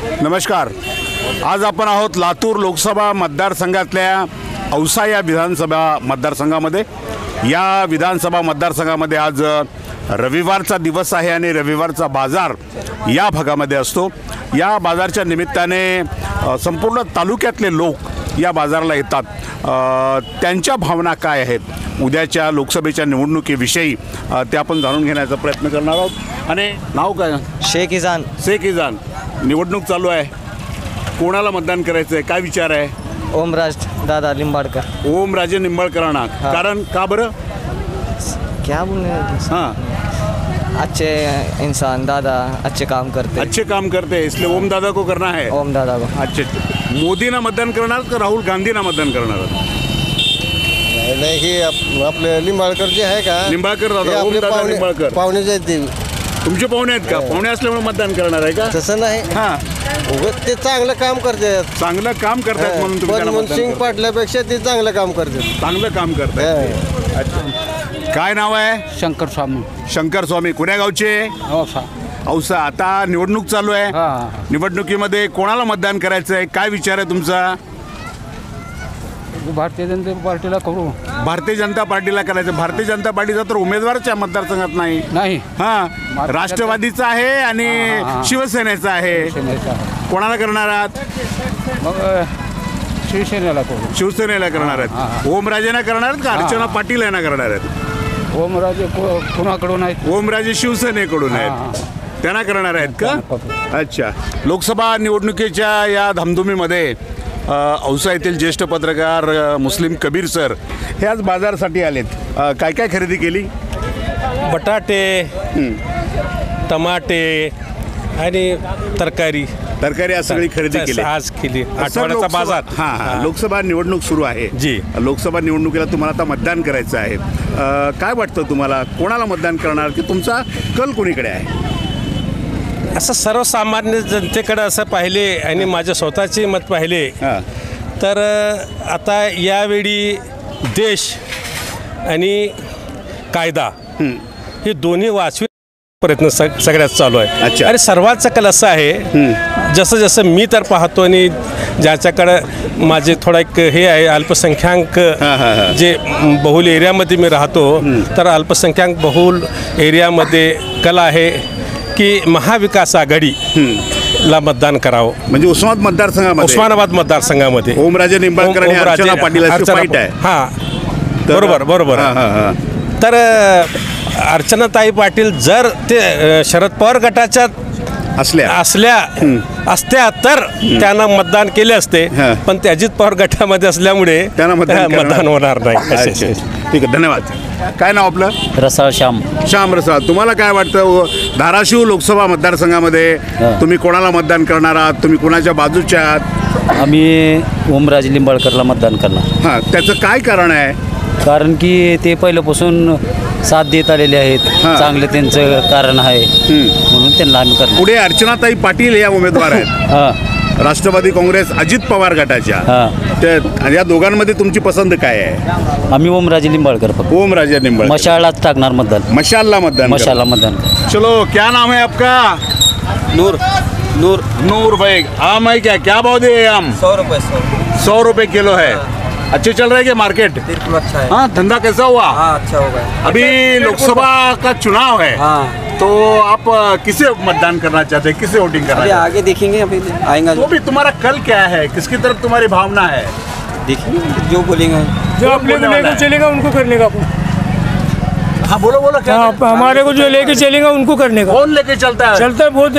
नमस्कार. आज आपण आहोत लातूर लोकसभा मतदारसंघातल्या औसा या विधानसभा मतदारसंघामध्ये. या विधानसभा मतदारसंघामध्ये आज रविवारचा दिवस आहे आणि रविवारचा बाजार या भागामध्ये असतो. या बाजारच्या निमित्ताने संपूर्ण तालुक्यातले लोक या बाजाराला येतात. त्यांच्या भावना काय आहेत उद्याच्या लोकसभेच्या निवडणुकीविषयी ते आपण जाणून घेण्याचा प्रयत्न करणार आहोत. आणि नाव काय? शेख इजान. शेख इजान. निवडणूक चालू आहे, कोणाला मतदान करायचं आहे, काय विचार आहे? ओमराज दादा लिंबाड़कर. ओमराजे निंबाळकरांना. कारण का बरं? क्या बोलने? हाँ, अच्छे इंसान दादा, अच्छे काम करते. अच्छे काम करते हैं, इसलिए ओम दादा को करना है. ओम दादा को. अच्छे. मोदीना मतदान करणार का राहुल गांधीना मतदान करणार? नाही, आपले लिंबाळकर जे आहे का, निंबाळकर दादा, ओम दादा निंबाळकर पाहुणे जे आहेत ते तुमचे पाहुणे आहेत का? पाहुणे असल्यामुळे मतदान करणार आहे का? तसं नाही. हां, ते चांगलं काम करतात. चांगलं काम करतात म्हणून तुम्ही त्यांना मनमोहन मतदान सिंग करता. पाटलापेक्षा ते चांगलं काम करतात. चांगलं काम करतात. अच्छा. काय नाव आहे? शंकर स्वामी. शंकर स्वामी. कुण्या गावचे? औसा. औसा. आता निवडणूक चालू आहे. निवडणुकीमध्ये कोणाला मतदान करायचं आहे, काय विचार आहे तुमचा? भारतीय जनता पार्टीला करू. भारतीय जनता पार्टीला करायचं. भारतीय जनता पार्टीचा तर उमेदवारच या मतदारसंघात नाही. नाही. हां, राष्ट्रवादीचा आहे आणि शिवसेनेचा आहे. कोणाला करणार आहात? मग शिवसेनेला करू. शिवसेनेला करणार आहेत. ओमराजेना करणार आहेत का अर्चना पाटील यांना करणार आहेत? ओमराजे कुणाकडून आहेत? ओमराजे शिवसेनेकडून आहेत, त्यांना करणार आहेत का? अच्छा. लोकसभा निवडणुकीच्या या धामधुमीमध्ये औसा येथील ज्येष्ठ पत्रकार मुस्लिम कबीर सर हे आज बाजारासाठी आलेत. काय काय खरेदी केली? बटाटे, टमाटे आणि तरकारी आज सगळी खरेदी केली आज केली. आठवड्याचा बाजार. हां, लोकसभा निवडणूक सुरू आहे जी. लोकसभा निवडणुकीला तुम्हाला आता मतदान करायचं आहे. काय वाटतं तुम्हाला, कोणाला मतदान करणार की तुमचा कल कोणीकडे आहे? असं सर्वसामान्य जनतेकडे असं पाहिले आणि माझे स्वतःचे मत पाहिले तर आता यावेळी देश आणि कायदा हे दोन्ही वाचवी प्रयत्न सगळ्यात चालू आहे. अच्छा. आणि सर्वांचा कल असं आहे, जसं जसं मी तर पाहतो आणि ज्याच्याकडं माझे थोडा एक हे आहे अल्पसंख्याक जे बहुल एरियामध्ये मी राहतो, तर अल्पसंख्याक बहुल एरियामध्ये कल आहे की महाविकास आघाडी ला मतदान करावं. म्हणजे उस्मानाबाद मतदारसंघामध्ये ओमराजे निंबाळकर आणि अर्चना पाटील फाईट आहे. हां, बरोबर. तर अर्चनाताई पाटील जर ते शरद पवार गटाच्या असत्या तर त्यांना मतदान केले असते, पण ते अजित पवार गटामध्ये असल्यामुळे त्यांना मतदान होणार नाही. ठीक आहे, धन्यवाद. काय नाव आपलं? रसाळ श्याम. श्याम रसाळ. तुम्हाला काय वाटतं, धाराशिव लोकसभा मतदारसंघामध्ये तुम्ही कोणाला मतदान करणार आहात? तुम्ही कोणाच्या बाजूच्या आहात? आम्ही ओमराजे लिंबाळकरला मतदान करणार. हां, त्याचं काय कारण आहे? कारण की ते पहिल्यापासून साथ देत आलेले आहेत. चांगलं त्यांचं कारण आहे म्हणून त्यांना आम्ही करणार. पुढे अर्चनाताई पाटील या उमेदवार आहेत राष्ट्रवादी काँग्रेस अजित पवार गटाच्या. या दोघांमध्ये तुमची पसंत काय आहे? आम्ही ओमराजे लिंबाळकर. ओमराजे निंबाळकर. मशालाच टाकणार मतदान. मशालला मतदान. चलो, क्या नाम है आपका? नूर भाई. आम है क्या भाव दिए आम? 100 रुपये किलो है. अच्छे चल रहे हैं मार्केट? बिल्कुल अच्छा है. हाँ, धंधा कैसा हुआ? अच्छा होगा. अभी लोकसभा का चुनाव है, तो आप किसे मतदान करना चाहते हैं, किसे वोटिंग करना चाहते हैं? आगे देखेंगे, अभी आएंगे. तो भी तुम्हारा कल क्या है, किसकी तरफ तुम्हारी भावना है? देखेंगे जो बोलेंगे, जो अपने को लेकर चलेगा उनको करने का. हाँ, बोलो. क्या हमारे को जो लेके चलेगा उनको करने का. कौन लेके चलता है? बहुत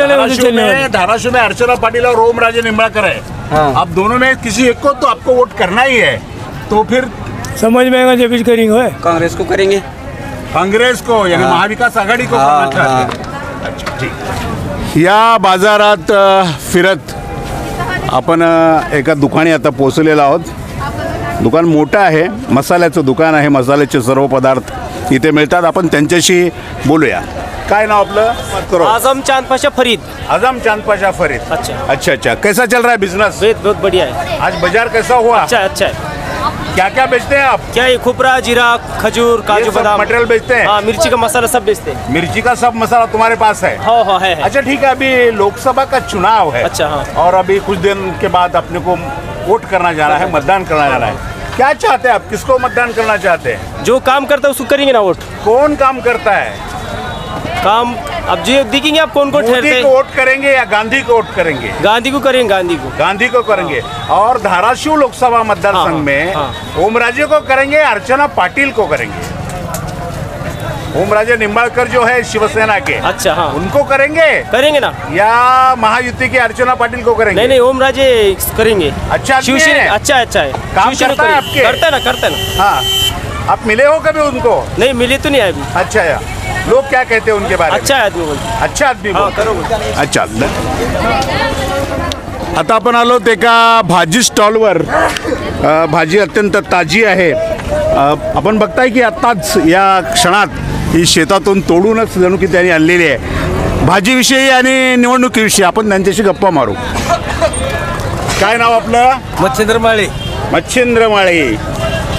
धाराशिव में अर्चना पाटील और ओमराजे निंबाळकर है. आप दोनों में किसी एक को तो आपको वोट करना ही है. तो फिर समझ में आएगा जब करेंगे. कांग्रेस को करेंगे. कांग्रेस को, यानी महाविकास आघाडी को करना चाहिए. अच्छा, ठीक. या बाजारात फिरत आपण एका दुकानी आता पोहोचलेलो आहोत. दुकान मोठं आहे, मसाल्याचं दुकान आहे. मसाल्याचे सर्व पदार्थ इथे मिळतात. आपण त्यांच्याशी बोलूया. काय नाव आपलं? आजम चांद पाशा फरीद. आजम चांद पाशा फरीद. अच्छा. कैसा चल रहा है बिजनेस? बहुत बढ़िया है. आज बाजार कैसा हुआ? अच्छा है. क्या क्या बेचते हैं आप? क्या ये खोपरा, जीरा, खजूर, काजू, बादाम, मटेरियल बेचते हैं? हाँ, मिर्ची का मसाला सब बेचते हैं। मिर्ची का सब मसाला तुम्हारे पास है? हाँ हाँ है। अच्छा ठीक है, अभी लोकसभा का चुनाव है। अच्छा, हाँ। और अभी कुछ दिन के बाद अपने को वोट करना जाना है, मतदान करना जाना है। क्या चाहते हैं आप, किसको मतदान करना चाहते हैं? जो काम करता है उसको करेंगे ना वोट। कौन काम करता है? काम अब जो देखेंगे आप कौन कौन ठहरते मोदी हैं। को वोट करेंगे या गांधी को वोट करेंगे? गांधी को करेंगे, गांधी को। गांधी को करेंगे। और धाराशिव लोकसभा मतदार हाँ, संघ में हाँ। ओमराजे को करेंगे, अर्चना पाटिल को करेंगे? ओमराजे निंबाळकर जो है शिवसेना के, अच्छा, हाँ। उनको करेंगे करेंगे ना। या महायुति के अर्चना पाटिल को करेंगे? नहीं नहीं, ओम राजे करेंगे। अच्छा आदमी शिवसेना है। अच्छा अच्छा है। काम शिवसेना करता है करेंगे। आपके? करता है ना, करता है ना। हाँ, आप मिले हो कभी उनको? नहीं मिले तो नहीं है अभी। अच्छा या लोग क्या कहते हैं उनके बारे में? अच्छा है आदमी बोलते। अच्छा आदमी हाँ, बोलते. करो बोलते। अच्छा. आता आपण आलो एका भाजी स्टॉलवर. भाजी अत्यंत ताजी आहे. आपण बघताय की आत्ताच या क्षणात ही शेतातून तोडूनच जणू की त्यांनी आणलेली आहे. भाजीविषयी आणि निवडणुकीविषयी आपण त्यांच्याशी गप्पा मारू. काय नाव आपलं? मच्छिंद्र माळे. मच्छिंद्र माळे.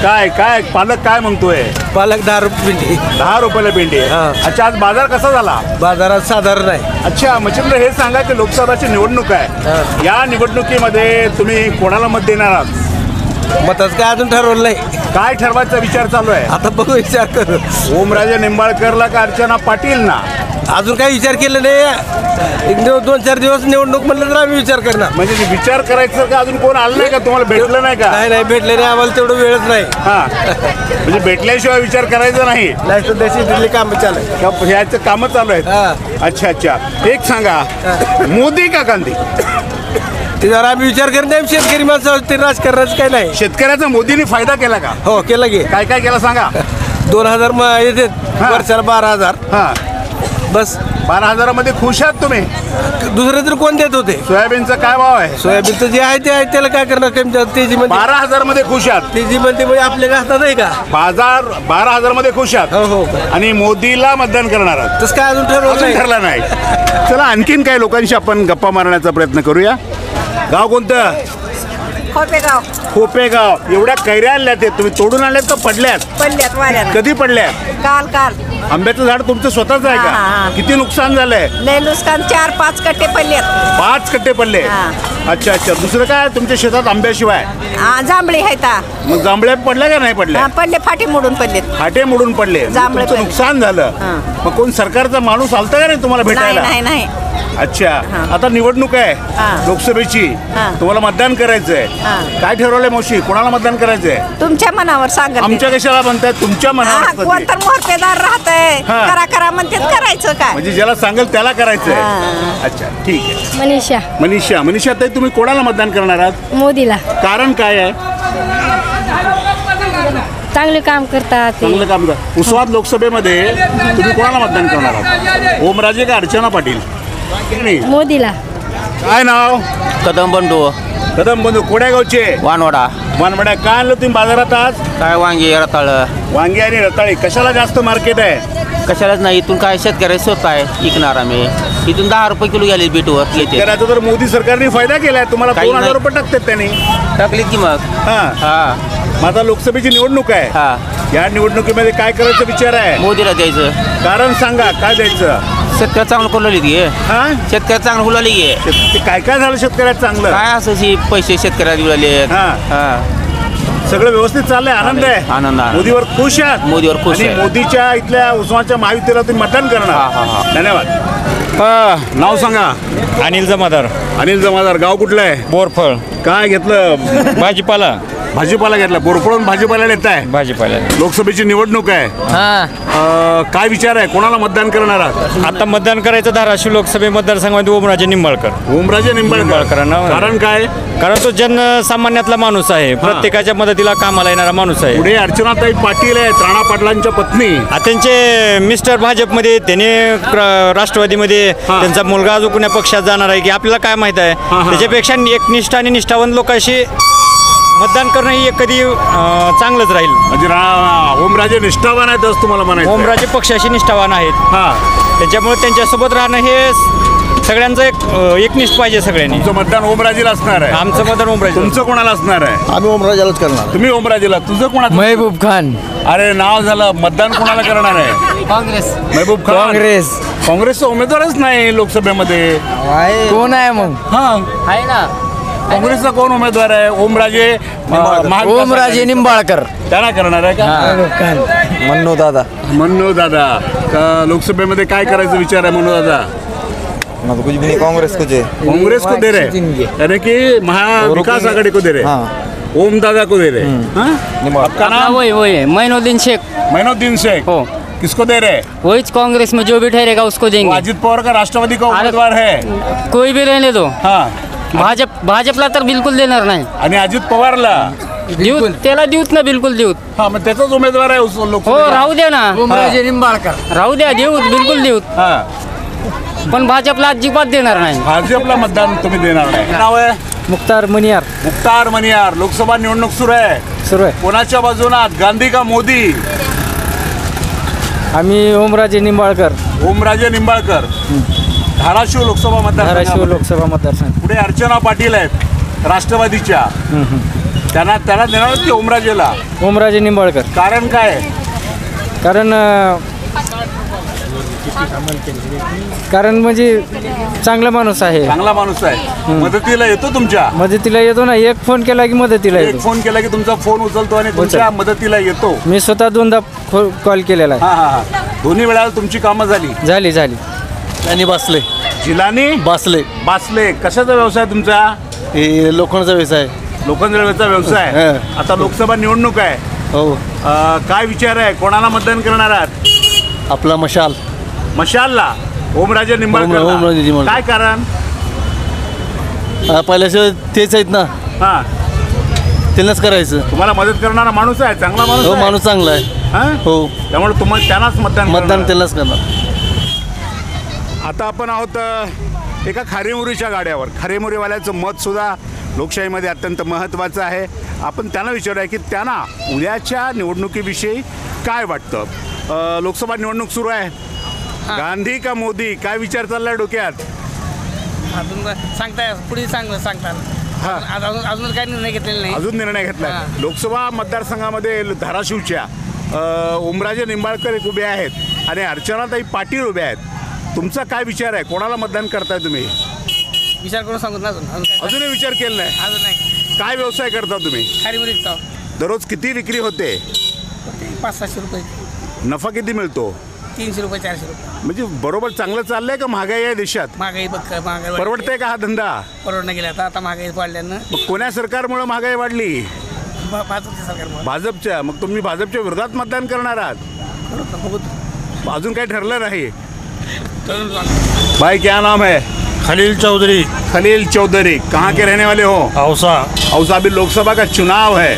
काय काय पालक काय म्हणतोय? पालक 10 रुपये पिंडी. 10 रुपयाला पिंडी. हां. अच्छा, आज बाजार कसा झाला? बाजारात साधारण आहे. अच्छा, मच्छिंद्र हे सांगा की लोकसभाची निवडणूक आहे, या निवडणुकीमध्ये तुम्ही कोणाला मत देणार आहात? मताच काय अजून ठरवलं नाही. काय ठरवायचा विचार चालू आहे? आता बघू, विचार करू. ओमराजे निंबाळकरला का अर्चना पाटील ना? अजून काही विचार केला नाही. 2-4 दिवस निवडणूक म्हणलं तर आम्ही विचार करणार. म्हणजे विचार करायचं का अजून कोण आलं नाही का, तुम्हाला भेटलं नाही का? नाही भेटले नाही, आम्हाला तेवढं वेळच नाही. हा, म्हणजे भेटल्याशिवाय विचार करायचा नाही नाही तर देशी दिल्ली काम चालू आहे. का? ह्याचं कामं चालू आहेत. हा. अच्छा अच्छा, एक सांगा, मोदी का गांधी? ते जरा आम्ही विचार करत नाही. शेतकरी माणसं ते राजकारणाचं काही नाही. शेतकऱ्याचा मोदीने फायदा केला का? हो केलं की. काय काय केला सांगा. 2000 येते हा. वर्षाला 12,000. हा, बस 12,000मध्ये खुश आहात तुम्ही? दुसरे तर कोण देत होते? सोयाबीनचा काय भाव आहे? सोयाबीनचं जे आहे ते आहे, त्याला काय करणार? कमी तेजी मध्ये 12,000मध्ये खुश आहात? तेजी मध्ये म्हणजे आपल्या हातात आहे का? बाजार 12,000मध्ये खुश आहात हो हो. आणि मोदीला मतदान करणार आहात? तसं काय अजून ठरवलं अजून नाही. ठरला नाही. चला आणखीन काही लोकांशी आपण गप्पा मारण्याचा प्रयत्न करूया. गाव कोणतं? खोपेगाव. खोपेगाव. एवढ्या कैऱ्या आणल्यात आहेत, तुम्ही तोडून आणल्यात का पडल्यात? पडल्यात वाऱ्यानं. कधी पडल्यात? काल काल आंब्याचं झाड तुमचं स्वतःच आहे हा, का? हा. किती नुकसान झालंय? लय नुकसान, 4-5 कट्टे पडल्यात. 5 कट्टे पडले. हा. अच्छा अच्छा. दुसरं काय तुमच्या शेतात आंब्याशिवाय? जांभळी आहेत. मग जांभळ्या पडल्या का नाही पडल्या? पडले, फाटे मोडून पडलेत. फाटे मोडून पडले. म्हणजे जांभळे तुमचं पडले. नुकसान झालं. हा. मग कोण सरकारचा माणूस आलता का नाही तुम्हाला नाही भेटायला? नाही नाही. अच्छा. हा. आता निवडणूक आहे हा. लोकसभेची. हा. तुम्हाला मतदान करायचंय. हा. काय ठरवलंय मावशी, कोणाला मतदान करायचंय? तुमच्या मनावर सांगा. आमच्या कशाला म्हणताय? तुमच्या मनावर असतं कोण ते. तर मोहतेदार राहतंय. हा. करा करा म्हणतात, करायचं काय? म्हणजे ज्याला सांगेल त्याला करायचंय. हा. अच्छा ठीक आहे. मनीषा मनीषा ताई, तुम्ही कोणाला मतदान करणार आहात? मोदीला. कारण काय आहे? चांगले काम करतात ते. चांगलं काम कर. उस्मानाबाद लोकसभेमध्ये तुम्ही कोणाला मतदान करणार आहात? ओमराजे का अर्चना पाटील? नाही. मोदीला. काय नाव? कदम बंडू, कदम बंधू. कोड्यागावचे वानवडा. मानवड्या. काय आणलं तुम्ही बाजारात आज? काय वांगी, रताळ. वांगी आणि रताळी. कशाला जास्त मार्केट आहे? कशालाच नाही. इथून काय शेतकऱ्याचे स्वत आहे विकणार आम्ही. इथून 10 रुपये किलो गेले बीटवर येते. त्याचा तर मोदी सरकारने फायदा केलाय तुम्हाला. काही 2,000 नाही. रुपये टाकतात त्यांनी. टाकलीत की मग. हा. हा मग आता लोकसभेची निवडणूक आहे. हा. या निवडणुकीमध्ये काय करायचा विचार आहे? मोदीला द्यायचं. कारण सांगा, काय द्यायचं? शेतकऱ्या चांगलं खुलवली घे. हा. शेतकऱ्या चांगलं खुलवली घे. ते काय काय झालं शेतकऱ्यात चांगलं? काय असं पैसे शेतकऱ्याला मिळाले. हा. हा. सगळं व्यवस्थित चाललंय. आनंद आहे. आनंद आहे. मोदीवर खुश आहात? मोदीवर खुश आणि आहे. मोदीच्या इथल्या उस्मानाच्या महायुतीला तुम्ही मतदान हा, करणार? हा. धन्यवाद. नाव सांगा. अनिल जमादार, अनिल जमादार. गाव कुठलं आहे? बोरफळ. काय घेतलं? भाजीपाला. भाजीपाला घेतला. बोरफळून भाजीपाला येत आहे. भाजीपाला. लोकसभेची निवडणूक आहे. काय विचार आहे, कोणाला मतदान करणार आहात? आता मतदान करायचं धाराशिव लोकसभा मतदारसंघामध्ये ओमराजे निंबाळकर. ओमराजे निंबाळकरांना. कारण काय? कारण तो जनसामान्यातला माणूस आहे. प्रत्येकाच्या मदतीला कामाला येणारा माणूस आहे. पुढे अर्चनाताई पाटील आहेत, राणा पाटलांच्या पत्नी. त्यांचे मिस्टर भाजपमध्ये, त्याने राष्ट्रवादीमध्ये, त्यांचा मुलगा अजून कुण्या पक्षात जाणार आहे की आपल्याला काय माहित आहे. त्याच्यापेक्षा एकनिष्ठ आणि निष्ठावंत लोकांशी मतदान करणं ही कधी चांगलंच राहील. म्हणजे ओमराजे निष्ठावान आहेत असं तुम्हाला म्हणायचं? ओमराजे पक्षाशी निष्ठावान आहेत. हा. त्याच्यामुळे त्यांच्यासोबत राहणं हे सगळ्यांचं एकनिष्ठ पाहिजे सगळ्यांनी. तुमचं मतदान ओमराजेला असणार आहे. आमचं मतदान ओमराजे. तुमचं कोणाला असणार आहे? आम्ही ओमराजालाच करणार. तुम्ही ओमराजेला. तुझं कोणाचं? महबूब खान. अरे नाव झालं. मतदान कोणाला करणार आहे? काँग्रेस. महबूब खान. काँग्रेस. काँग्रेसचा उमेदवारच नाही लोकसभेमध्ये. कोण आहे मग? हा, आहे ना. काँग्रेसचा कोण उमेदवार आहे? ओमराजे ओमराजे निंबाळकर. त्यांना करणार आहे का? मन्नू दादा. मन्नू दादा. का लोकसभेमध्ये काय करायचा विचार आहे मन्नू दादा? कुछ भी नहीं, कांग्रेस को दे. कांग्रेस को दे रहे, यानी कि महाविकास आघाड़ी को दे रहे, ओम दादा को दे रहे. हाँ? आपका नाम? वही मोइनुद्दीन शेख. मोइनुद्दीन शेख. हो. किसको दे रहे? वही कांग्रेस में जो भी ठहरेगा उसको वो देंगे. अजित पवार का राष्ट्रवादी का उमेदवार है. कोई भी रहने दो. हा. भाजपला तर बिलकुल देणार नाही. आणि अजित पवारला त्याला देऊत ना, बिलकुल देऊत. हा, मग त्याचाच उमेदवार आहे लोक. हो, राहू द्या ना. ओमराजे निंबाळकर. राहू द्या, देऊत, बिलकुल देऊत. हा, पण भाजपला अजिबात देणार नाही. भाजपला मतदान तुम्ही देणार नाही. नाव आहे मुख्तार मनियार. मुख्तार मनियार. लोकसभा निवडणूक सुरू आहे. सुरू आहे. कोणाच्या बाजूनात, गांधी का मोदी? आम्ही ओमराजे निंबाळकर. ओमराजे निंबाळकर. धाराशिव लोकसभा मतदार. लोकसभा मतदारसंघ. पुढे अर्चना पाटील आहेत राष्ट्रवादीच्या. त्यांना देणार की ओमराजेला? ओमराजे निंबाळकर. कारण काय? कारण म्हणजे चांगला माणूस आहे. चांगला माणूस आहे. मदतीला येतो तुमच्या? मदतीला येतो ना. एक फोन केला की मदतीला एक येतो. फोन केला की तुमचा फोन उचलतो आणि तुमच्या मदतीला येतो. मी स्वतः 2दा कॉल केलेला हा हा हा. दोन्ही वेळा तुमची कामं झाली? झाली. आणि बसले. जिलानी बासले. कशाचा व्यवसाय तुमचा? हे लोखंडचा व्यवसाय. लोखंडचा व्यवसाय. आता लोकसभा निवडणूक आहे. हो. काय विचार आहे? कोणाला मतदान करणार आहात? आपला मशाल. मशालला. ओमराजे निंबाळकर. ओमराजे निंबाळकर. काय कारण? पहिल्याशिवाय तेच आहेत ना, हा, त्यांनाच करायचं. तुम्हाला मदत करणारा माणूस आहे, चांगला माणूस हो, आहे. माणूस चांगला आहे. हा? हो. त्यामुळे तुम्हाला त्यांनाच मतदान करणार. त्यांनाच करणार. आता आपण आहोत एका खारेमुरीच्या गाड्यावर. खारेमुरीवाल्याचं मतसुद्धा लोकशाहीमध्ये अत्यंत महत्त्वाचं आहे. आपण त्यांना विचारूया की त्यांना उद्याच्या निवडणुकीविषयी काय वाटतं. लोकसभा निवडणूक सुरू आहे. गांधी का मोदी, काय विचार चाललाय डोक्यात? अजून सांगताय, पुढे सांगता. अजून काही निर्णय घेतलेला नाही. अजून निर्णय घेतलाय. लोकसभा मतदारसंघामध्ये धाराशिवच्या ओमराजे निंबाळकर एक उभे आहेत आणि अर्चनाताई पाटील उभे आहेत. तुमचा काय विचार आहे? कोणाला मतदान करताय तुम्ही? विचार करून सांगतो ना. अजूनही विचार केला नाही? अजून नाही. काय व्यवसाय करता तुम्ही? खारीमुरी विकतो. दररोज किती विक्री होते? 500-700 रुपये. नफा किती मिळतो? 300 रुपये 400 रुपये. म्हणजे बरोबर चांगलं चाललंय का? महागाई आहे देशात. महागाई महागाई परवडतंय का हा धंदा? परवडणं गेला. आता महागाई वाढल्यानं. मग कोण्या सरकारमुळे महागाई वाढली? भाजपच्या सरकारमुळे. भाजपच्या. मग तुम्ही भाजपच्या विरोधात मतदान करणार आहात? अजून काही ठरलं नाही. भाई क्या नाम है? खलील चौधरी. खलील चौधरी. कहाँ के रहने वाले हो? औसा. औसा. अभी लोकसभा का चुनाव है.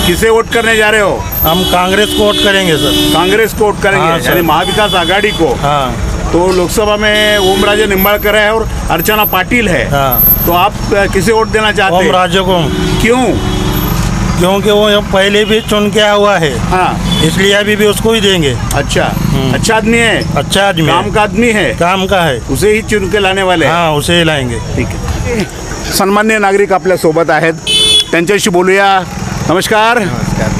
किसे वोट करने जा रहे हो? हम कांग्रेस को वोट करेंगे सर. कांग्रेस को वोट करेंगे, यानी महाविकास आघाड़ी को. तो लोकसभा में ओमराजे निंबाळकर है और अर्चना पाटिल है. तो आप किसे वोट देना चाहते हैं? ओमराजे को. क्यों? क्योंकि वो पहले भी चुन के आया हुआ है. हाँ, इसलिए अभी भी उसको ही देंगे. अच्छा. अच्छा आदमी है. अच्छा आदमी. काम का आदमी है. काम का है. उसे ही चुन के लाने वाले. हाँ, उसे ही लाएंगे. ठीक आहे. सन्मान्य नागरिक आपल्या सोबत आहेत, त्यांच्याशी बोलूया. नमस्कार.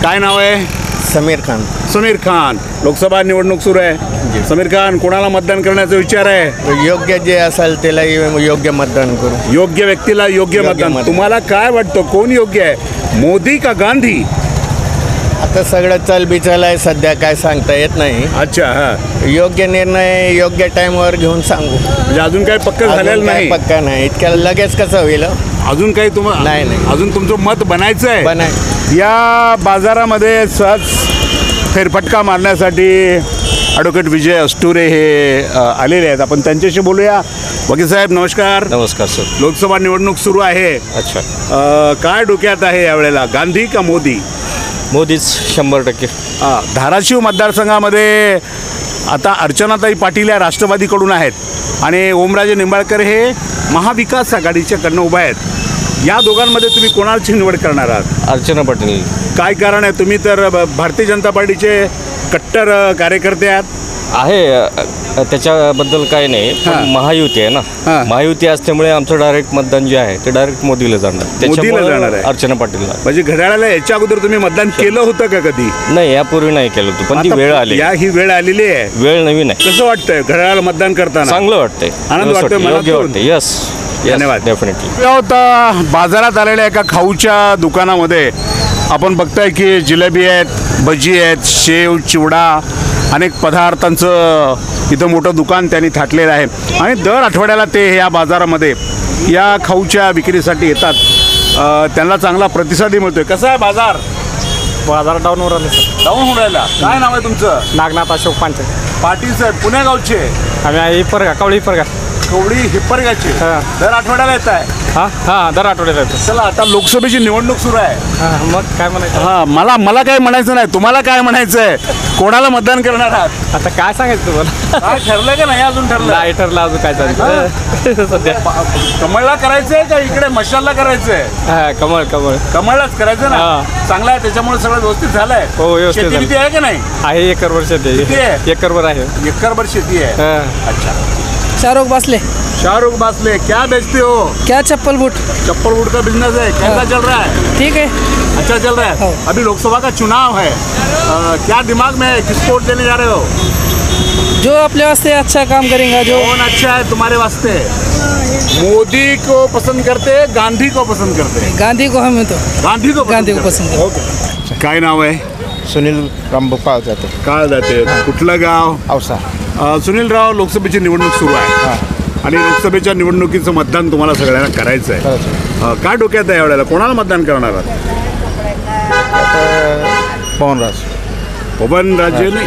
काय नाव आहे? समीर खान. समीर खान. लोकसभा निवडणूक सुरू आहे. समीर खान, कोणाला मतदान करण्याचा विचार आहे? योग्य जे असेल त्याला योग्य मतदान करू. योग्य व्यक्तीला योग्य मतदान. तुम्हाला काय वाटतं, कोण योग्य आहे, मोदी का गांधी? आता सगळं चलबिचल आहे सध्या, काय सांगता येत नाही. अच्छा. हा, योग्य निर्णय योग्य टाईमवर घेऊन सांगू. म्हणजे अजून काही पक्क झालेलं नाही? पक्का नाही. इतक्या लगेच कसं होईल? अजून काही तुम्हाला? नाही. अजून तुमचं मत बनायचं आहे. बनाय. या बाजारामध्ये सहज फेरफटका मारण्यासाठी ॲडव्होकेट विजय अस्तुरे हे आलेले आहेत. आपण त्यांच्याशी बोलूया. वकील साहेब नमस्कार. नमस्कार सर. लोकसभा निवडणूक सुरू आहे. अच्छा. काय डोक्यात आहे यावेळेला, गांधी का मोदी? मोदीच 100%. धाराशिव मतदारसंघामध्ये आता अर्चनाताई पाटील या राष्ट्रवादीकडून आहेत आणि ओमराजे निंबाळकर हे महाविकास आघाडीच्याकडनं उभा आहेत. या दोघांमध्ये तुम्ही कोणाची निवड करणार आहात? अर्चना पाटील. काय कारण आहे? तुम्ही तर भारतीय जनता पार्टीचे कट्टर कार्यकर्ते आहात. आहे त्याच्याबद्दल काय नाही, पण महायुती आहे ना, महायुती असल्यामुळे आमचं डायरेक्ट मतदान जे आहे ते डायरेक्ट मोदीला जाणार. त्याच्यामुळे अर्चना पाटीलला. म्हणजे घड्याळाला याच्या अगोदर तुम्ही मतदान केलं होतं का कधी? नाही, यापूर्वी नाही केलं होतं, पण ती वेळ आली. ही वेळ आलेली आहे, वेळ नवीन आहे. कसं वाटतंय घड्याळाला मतदान करताना? चांगलं वाटतंय, आनंद वाटतोय, योग्य वाटतंय. यस, धन्यवाद. डेफिनेटली. होता बाजारात आलेल्या एका खाऊच्या दुकानामध्ये आपण बघताय की जिलेबी आहेत, भजी आहेत, शेव, चिवडा, अनेक पदार्थांचं इथं मोठं दुकान त्यांनी थाटलेलं आहे आणि दर आठवड्याला ते या बाजारामध्ये या खाऊच्या विक्रीसाठी येतात. त्यांना चांगला प्रतिसादही मिळतोय. कसा आहे बाजार? बाजार डाऊनवर आले सर. डाऊन होऊन राहिला. काय नाव आहे तुमचं? नागनाथ अशोक पांचे. पाटील सर, पुण्या गावचे? आम्ही हिप्परगा, कवळी हिप्परगा. कवडी हिप्परगाचे. दर आठवड्याला येत आहे? हां, दर आठवड्याला येतो. चला, आता लोकसभेची निवडणूक सुरू आहे. मग काय म्हणायचं? मला काय म्हणायचं नाही, तुम्हाला काय म्हणायचं आहे? कोणाला मतदान करणार आहात? आता काय सांगायचं तुम्हाला? काय ठरलं का नाही अजून? ठरलं नाही, ठरलं अजून काय चालतं सध्या. कमळला करायचंय का इकडे मशालला करायचंय? कमळ. कमळलाच करायचं ना. चांगला आहे, त्याच्यामुळे सगळं व्यवस्थित झालंय. हो, व्यवस्थित शेती किती आहे का नाही? आहे, एकरभर शेती. किती आहे? एकरभर आहे. एकरभर शेती आहे. अच्छा. शाहरुख बासले. शाहरुख बासले, क्या बेचते हो? क्या चप्पल बूट का बिजनेस है, कैसा चल रहा है? ठीक है, अच्छा चल रहा है. अभी लोकसभा का चुनाव है, क्या दिमाग में है, किसको वोट देने जा रहे हो? जो अपने वास्ते अच्छा काम करेगा. जो कौन अच्छा है तुम्हारे वास्ते? मोदी को पसंद करते, गांधी को पसंद करते? गांधी को. हम तो गांधी को पसंद. ओके. काय नाव आहे? सुनील रामभाऊ जाते. काय जाते? कुठलं गाव? औसा. सुनीलराव, लोकसभेची निवडणूक सुरू आहे आणि लोकसभेच्या निवडणुकीचं मतदान तुम्हाला सगळ्यांना करायचं आहे. काय डोक्यात आहे यावेळेला? कोणाला मतदान करणार आहात? पवनराजे नाही,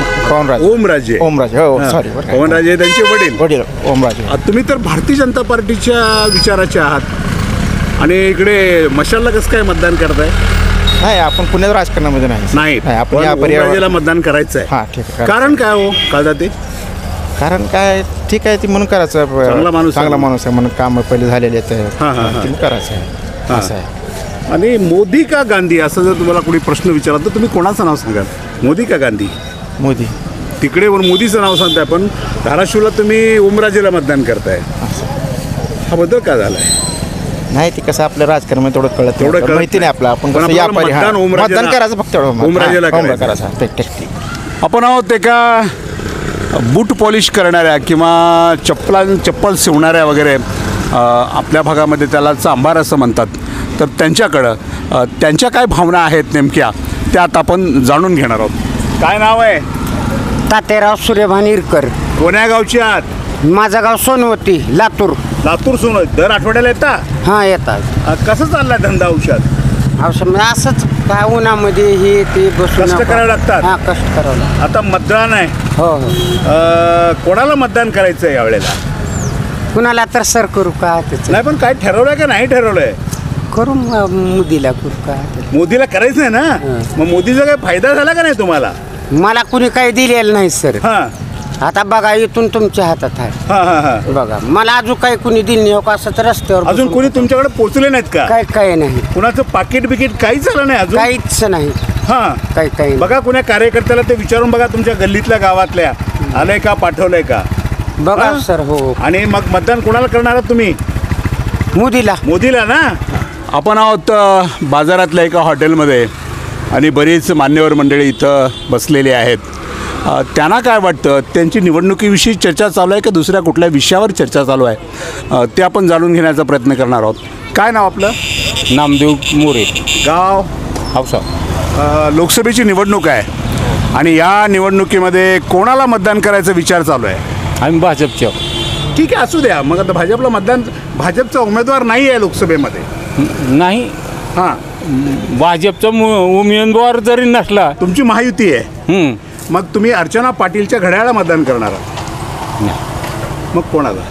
ओमराजे. हो, सॉरी. पवनराजे त्यांचे वडील ओमराजे. तुम्ही तर भारतीय जनता पार्टीच्या विचाराचे आहात आणि इकडे मशालला कसं काय मतदान करताय? नाही, आपण पुण्यात राजकारणामध्ये नाही. आपण ओमराजेला मतदान करायचं आहे. हां, ठीक आहे. कारण काय हो? का जाते? कारण काय, ठीक आहे, ती म्हणून करायचं. चांगला माणूस आहे म्हणून, काम पहिले झालेले आहेत, करायचं आहे, असं आहे. आणि मोदी का गांधी असं जर तुम्हाला कोणी प्रश्न विचारला तर तुम्ही कोणाचं नाव सांगाल? मोदी का गांधी? मोदी. तिकडे मोदीचं नाव सांगताय, पण धाराशिवला तुम्ही ओमराजेला मतदान करताय. हा बदल का झालाय? नाही, ते कसं आपलं राजकारण थोडं कळत माहिती नाही आपलं. आपण कसं मतदान करायचं, फक्त ओमराजेला करायचं. आपण आहोत एका बूट पॉलिश करणाऱ्या किंवा चप्पल शिवणाऱ्या वगैरे आपल्या भागामध्ये त्याला चांभार असं म्हणतात. तर त्यांच्याकडं त्यांच्या काय भावना आहेत नेमक्या त्या आता आपण जाणून घेणार आहोत. काय नाव आहे? तातेराव सूर्यभान इरकर. कोण्या गावची आहात? माझं गाव सोनवती, लातूर. लातूर सोनवती. दर आठवड्याला येता? हां, येतात. कसं चाललाय धंदा? औषध असंच काय, उन्हामध्ये हे ते बसून कष्ट करावे लागतात. हां, कष्ट करावं लागतं. आता मतदान आहे. हो. कोणाला मतदान करायचं आहे यावेळेला? कुणाला तर सर करू का त्याचं? नाही, पण काय ठरवलंय का नाही ठरवलंय? करू मोदीला करू का? मोदीला करायचं आहे ना. मग मोदीचा काय फायदा झाला का नाही तुम्हाला? मला कुणी काही दिलेलं नाही सर. हां, आता बघा, इथून तुमच्या हातात आहे. बघा, मला अजून काही कुणी दिलं नाही का? असं तर रस्त्यावर अजून कोणी तुमच्याकडे पोहोचले नाहीत का? काही नाही. कुणाचं पाकिट बिकीट काहीच झालं नाही अजून? काहीच नाही. हां, काही बघा, कुण्या कार्यकर्त्याला ते विचारून बघा, तुमच्या गल्लीतल्या गावातल्या आलंय का, पाठवलंय का? बघा सर. हो. आणि मग मतदान कोणाला करणार आहात तुम्ही? मोदीला ना. आपण आहोत बाजारातल्या एका हॉटेलमध्ये आणि बरीच मान्यवर मंडळी इथं बसलेली आहेत. त्यांना काय वाटतं, त्यांची निवडणुकीविषयी चर्चा चालू आहे का दुसऱ्या कुठल्या विषयावर चर्चा चालू आहे, ते आपण जाणून घेण्याचा प्रयत्न करणार आहोत. काय नाव आपलं? नामदेव मोरे. गाव? हावसा. लोकसभेची निवडणूक आहे आणि या निवडणुकीमध्ये कोणाला मतदान करायचा विचार चालू आहे? आम्ही भाजपच्या. ठीक आहे, असू द्या. मग आता भाजपला मतदान, भाजपचा उमेदवार नाही आहे लोकसभेमध्ये? नाही. हां, भाजपचा उमेदवार जरी नसला. तुमची महायुती आहे. मग तुम्ही अर्चना पाटीलच्या घड्याळाला मतदान करणार आहात? मग कोणाला?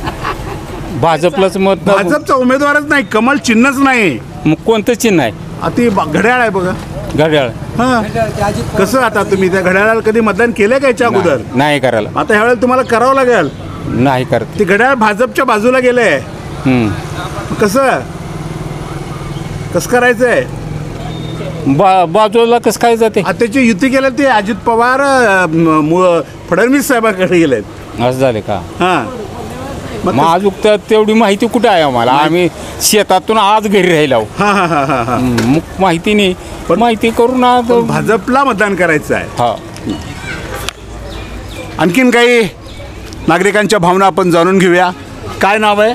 भाजपलाच मत. भाजपचा उमेदवारच नाही, कमल चिन्हच नाही. मग कोणतं चिन्ह आहे? ती घड्याळ आहे बघा, घड्याळ. हां, कसं आता तुम्ही त्या घड्याळाला कधी मतदान केलं का याच्या अगोदर? नाही करायला. आता ह्यावेळेला तुम्हाला करावं लागेल. नाही करत. ती घड्याळ भाजपच्या बाजूला गेलंय. कसं करायचंय? बाजूला कसं काय जाते? त्याची युती केलं ते अजित पवार फडणवीस साहेबांकडे गेलेत. असं झाले का? हां मग अजून तर तेवढी माहिती कुठं आहे आम्हाला? आम्ही शेतातून आज घरी राहिलो. मग माहिती नाही, पण माहिती करून भाजपला मतदान करायचं आहे. हा. आणखीन काही नागरिकांच्या भावना आपण जाणून घेऊया. काय नाव आहे?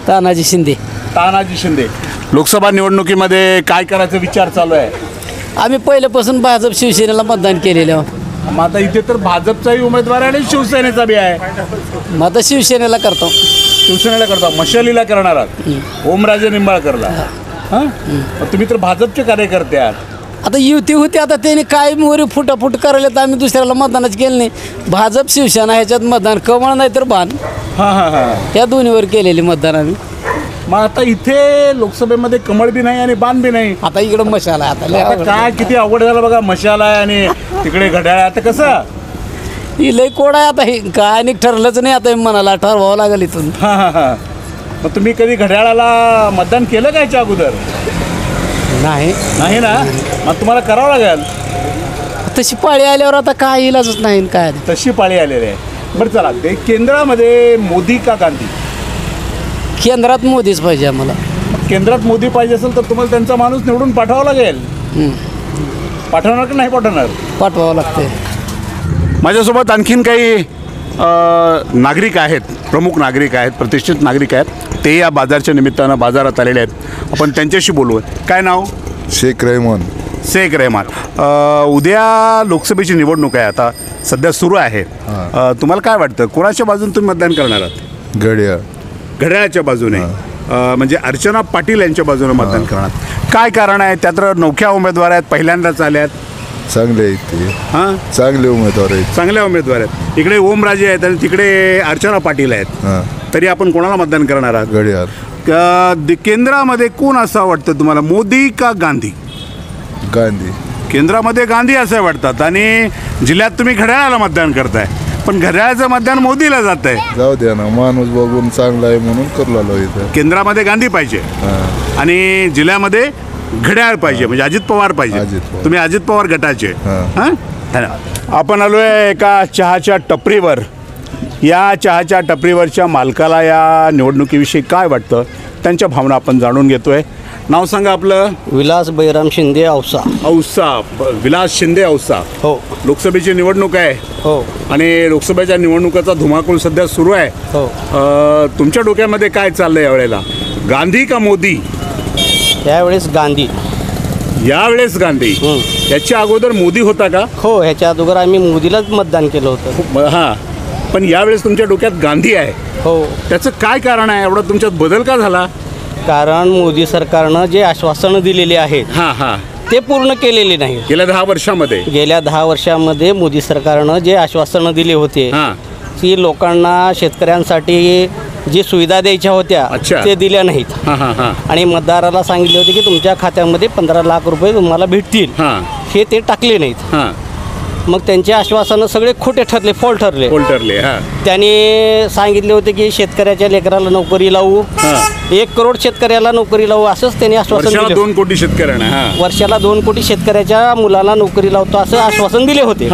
तानाजी शिंदे. तानाजी शिंदे. लोकसभा निवडणुकीमध्ये काय करायचा विचार चालू आहे? आम्ही पहिल्यापासून भाजप शिवसेनेला मतदान केलेलं. मग आता इथे तर भाजपचाही उमेदवार आहे आणि शिवसेनेचा बी आहे. मग आता शिवसेनेला करतो. शिवसेनेला करता, मशालीला करणार आहात ओमराजे निंबाळकरला. हां, तुम्ही तर भाजपचे कार्यकर्ते आहात. आता युती होती, आता त्यांनी काय मोरी फुटाफूट करायला तर आम्ही दुसऱ्याला मतदानच केलं नाही. भाजप शिवसेना ह्याच्यात मतदान, कमळ नाही तर बाण. या दोन्हीवर केलेली मतदान आम्ही. मग आता इथे लोकसभेमध्ये कमळ बी नाही आणि बाण बी नाही. आता इकडं मशाला आहे. आता काय किती अवघड झालं बघा. मशाला आहे आणि तिकडे घड्याळ. आता कसं ही लई कोड आहे. आता हे काय आणि ठरलंच नाही. आता मनाला ठरवावं लागेल इथून. मग तुम्ही कधी घड्याळाला मतदान केलं का याच्या अगोदर? नाही ना. मग तुम्हाला करावं लागेल. तशी पाळी आल्यावर आता काय इलाजच नाही. काय तशी पाळी आलेली आहे. बरं चला, ते केंद्रामध्ये मोदी का गांधी? केंद्रात मोदीच पाहिजे आम्हाला. केंद्रात मोदी पाहिजे असेल तर तुम्हाला त्यांचा माणूस निवडून पाठवावा लागेल. पाठवणार की नाही पाठवणार? पाठवावं लागते. माझ्यासोबत आणखीन काही नागरिक आहेत, प्रमुख नागरिक आहेत, प्रतिष्ठित नागरिक आहेत. ते या बाजारच्या निमित्तानं बाजारात आलेले आहेत. आपण त्यांच्याशी बोलू. काय नाव? शेख रहमान. शेख रहमान. उद्या लोकसभेची निवडणूक आहे, आता सध्या सुरू आहे. तुम्हाला काय वाटतं, कोणाच्या बाजूने तुम्ही मतदान करणार आहात? घड्याळाच्या बाजूने. म्हणजे अर्चना पाटील यांच्या बाजूने मतदान करणार. काय कारण आहे? त्यात नवख्या उमेदवार आहेत, पहिल्यांदाच आल्यात. चांगले आहेत ते. हां, चांगले उमेदवार आहेत. चांगल्या उमेदवार आहेत. इकडे ओमराजे आहेत आणि तिकडे अर्चना पाटील आहेत. तरी आपण कोणाला मतदान करणार आहात? घड्याळ. केंद्रामध्ये कोण असं वाटतं तुम्हाला, मोदी का गांधी? गांधी. केंद्रामध्ये गांधी असं वाटतात आणि जिल्ह्यात तुम्ही घड्याळाला मतदान करताय. पण घड्याळाचं मतदान मोदीला जात आहे. जाऊ द्या ना, माणूस बघून चांगला आहे म्हणून करू लागलो इथं. केंद्रामध्ये गांधी पाहिजे आणि जिल्ह्यामध्ये घड्याळ पाहिजे, म्हणजे अजित पवार पाहिजे. तुम्ही अजित पवार गटाचे. आपण आलो आहे एका चहाच्या टपरीवर. या चहाच्या टपरीवरच्या मालकाला या निवडणुकीविषयी काय वाटतं, त्यांच्या भावना आपण जाणून घेतोय. नाव सांगा आपलं. विलास बैराम शिंदे, औसा. विलास शिंदे, औसा. हो. लोकसभेची निवडणूक आहे. हो. आणि लोकसभेच्या निवडणुकीचा धुमाकूळ सध्या सुरू आहे. हो. तुमच्या डोक्यामध्ये काय चाललंय यावेळेला, गांधी का मोदी? यावेळेस गांधी. यावेळेस गांधी. याच्या अगोदर मोदी होता का? हो, ह्याच्या अगोदर आम्ही मोदीलाच मतदान केलं होतं. हां, पण यावेळेस तुमच्या डोक्यात गांधी आहे. हो. त्याचं काय कारण आहे? एवढा तुमच्यात बदल का झाला? कारण मोदी सरकारनं जे आश्वासनं दिलेली आहेत ते पूर्ण केलेले नाही. गेल्या 10 वर्षामध्ये. गेल्या 10 वर्षामध्ये मोदी सरकारनं जे आश्वासनं दिले होते ती लोकांना, शेतकऱ्यांसाठी जी सुविधा द्यायच्या होत्या ते दिल्या नाहीत. आणि मतदाराला सांगितले होते की तुमच्या खात्यामध्ये 15 लाख रुपये तुम्हाला भेटतील, हे ते टाकले नाहीत. मग त्यांचे आश्वासनं सगळे खोटे ठरले, फॉल ठरले. त्यांनी सांगितले होते की शेतकऱ्याच्या लेकराला नोकरी लावू, 1 करोड शेतकऱ्याला नोकरी लावू, असंच त्यांनी आश्वासन दिले. 2 कोटी शेतकऱ्यांना, वर्षाला 2 कोटी शेतकऱ्याच्या मुलाला नोकरी लावतो असं आश्वासन दिले होते.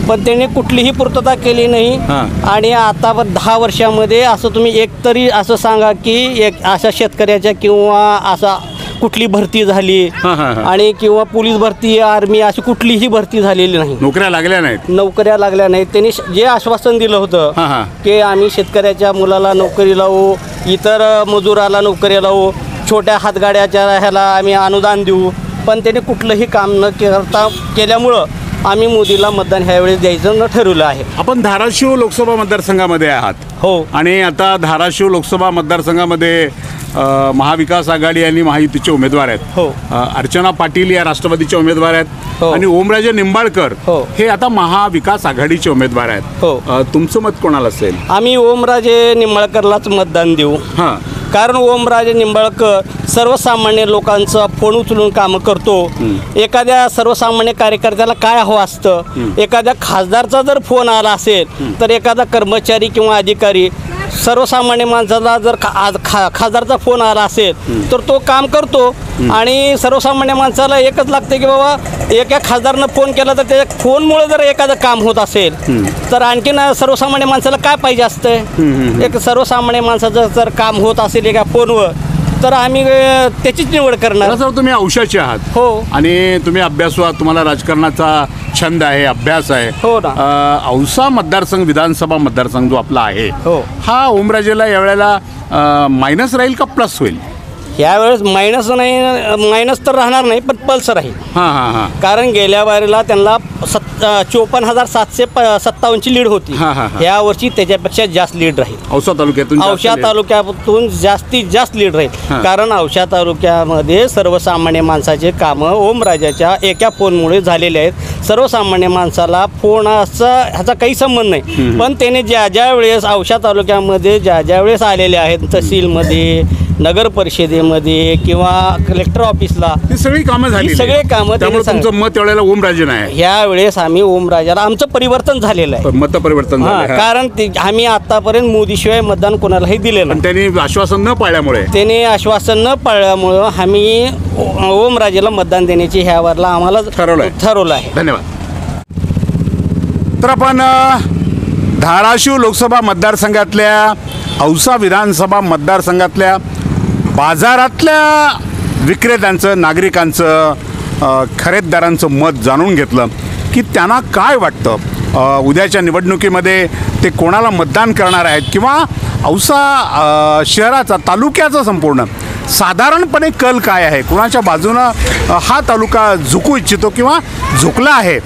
पण त्यांनी कुठलीही पूर्तता केली नाही. आणि आता 10 वर्षामध्ये असं तुम्ही एक तरी असं सांगा की एक अशा शेतकऱ्याच्या किंवा असा कुठली भरती झाली आणि किंवा पोलीस भरती, आर्मी, अशी कुठलीही भरती झालेली नाही. नोकऱ्या लागल्या नाहीत. त्यांनी जे आश्वासन दिलं होतं की आम्ही शेतकऱ्याच्या मुलाला नोकरी लावू, इतर मजुराला नोकरी लावू, छोट्या हातगाड्याच्या ह्याला आम्ही अनुदान देऊ, पण त्यांनी कुठलंही काम न करता केल्यामुळं आम्ही मोदीला मतदान ह्यावेळेस द्यायचं ठरवलं आहे. आपण धाराशिव लोकसभा मतदारसंघामध्ये आहात. हो. आणि आता धाराशिव लोकसभा मतदारसंघामध्ये महाविकास आघाडी आणि महायुतीचे उमेदवार आहेत. हो. अर्चना पाटील या राष्ट्रवादीचे उमेदवार आहेत. आणि ओमराजे निंबाळकर हे आता महाविकास आघाडीचे उमेदवार आहेत. तुमचं मत कोणाला असेल? आम्ही ओमराजे निंबाळकरलाच मतदान देऊ. कारण ओमराजे निंबाळकर सर्वसामान्य लोकांचा फोन उचलून कामं करतो. एखाद्या सर्वसामान्य कार्यकर्त्याला काय हवं असतं, एखाद्या खासदारचा जर फोन आला असेल तर एखादा कर्मचारी किंवा अधिकारी, सर्वसामान्य माणसाला जर खासदारचा फोन आला असेल तर तो काम करतो. आणि सर्वसामान्य माणसाला एकच लागते की बाबा एका खासदारनं फोन केला तर त्या फोनमुळे जर एखादं काम होत असेल तर आणखीन सर्वसामान्य माणसाला काय पाहिजे असतं. एक सर्वसामान्य माणसाचं जर काम होत असेल एका फोनवर तर आम्ही त्याचीच निवड करणार. सर तुम्ही औषधाचे आहात हो आणि तुम्ही अभ्यासू आहात, तुम्हाला राजकारणाचा छंद आहे, अभ्यास आहे. हो ना. औसा मतदारसंघ विधानसभा मतदारसंघ जो आपला आहे हा ओमराजेला यावेळेला मायनस राहील का प्लस होईल? यावेळेस मायनस नाही, मायनस तर राहणार नाही पण प्लस राहील. कारण गेल्या वारीला त्यांना 54,757ची लीड होती. या वर्षी त्याच्यापेक्षा जास्त लीड राहील. औसा तालुक्यातून जास्तीत जास्त लीड राहील. कारण औसा तालुक्यामध्ये सर्वसामान्य माणसाचे कामं ओमराजाच्या एका फोनमुळे झालेले आहेत. सर्वसामान्य माणसाला ह्याचा काही संबंध नाही, पण त्याने ज्या वेळेस औसा तालुक्यामध्ये ज्या वेळेस आलेले आहेत तहसीलमध्ये, नगर परिषदेमध्ये किंवा कलेक्टर ऑफिसला ही सगळी कामं झाली, सगळे कामं. त्यामुळे तुमचं मत त्यावेळेला ओमराजेनं आहे. यावेळेस आम्ही ओमराजाला आमचं परिवर्तन झालेलं आहे. मत परिवर्तन झालं. कारण आम्ही आतापर्यंत मोदीशिवाय मतदान कोणालाही दिलेलं नाही. त्यांनी आश्वासन न पाळल्यामुळे आम्ही ओमराजेला मतदान देण्याची ह्या वारला आम्हाला ठरवलं आहे. धन्यवाद. तर आपण धाराशिव लोकसभा मतदारसंघातल्या औसा विधानसभा मतदारसंघातल्या बाजारातल्या विक्रेत्यांचं, नागरिकांचं, खरेदीदारांचं मत जाणून घेतलं की त्यांना काय वाटतं, उद्याच्या निवडणुकीमध्ये ते कोणाला मतदान करणार आहेत किंवा औसा शहराचा, तालुक्याचा संपूर्ण साधारणपणे कल काय आहे, कुणाच्या बाजूनं हा तालुका झुकू इच्छितो किंवा झुकला आहे,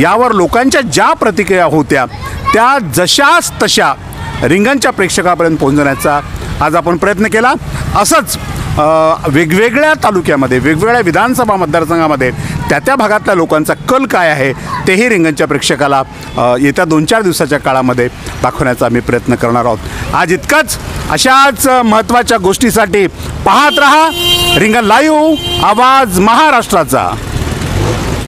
यावर लोकांच्या ज्या प्रतिक्रिया होत्या त्या जशाच तशा रिंगणच्या प्रेक्षकापर्यंत पोहोचण्याचा आज आपण प्रयत्न केला. असंच वेगवेगळ्या तालुक्यामध्ये, वेगवेगळ्या विधानसभा मतदारसंघामध्ये त्या भागातल्या लोकांचा कल काय आहे तेही रिंगणच्या प्रेक्षकाला येत्या 2-4 दिवसाच्या काळामध्ये दाखवण्याचा आम्ही प्रयत्न करणार आहोत. आज इतकंच. अशाच महत्त्वाच्या गोष्टीसाठी पाहत रहा रिंगण लाईव्ह, आवाज महाराष्ट्राचा.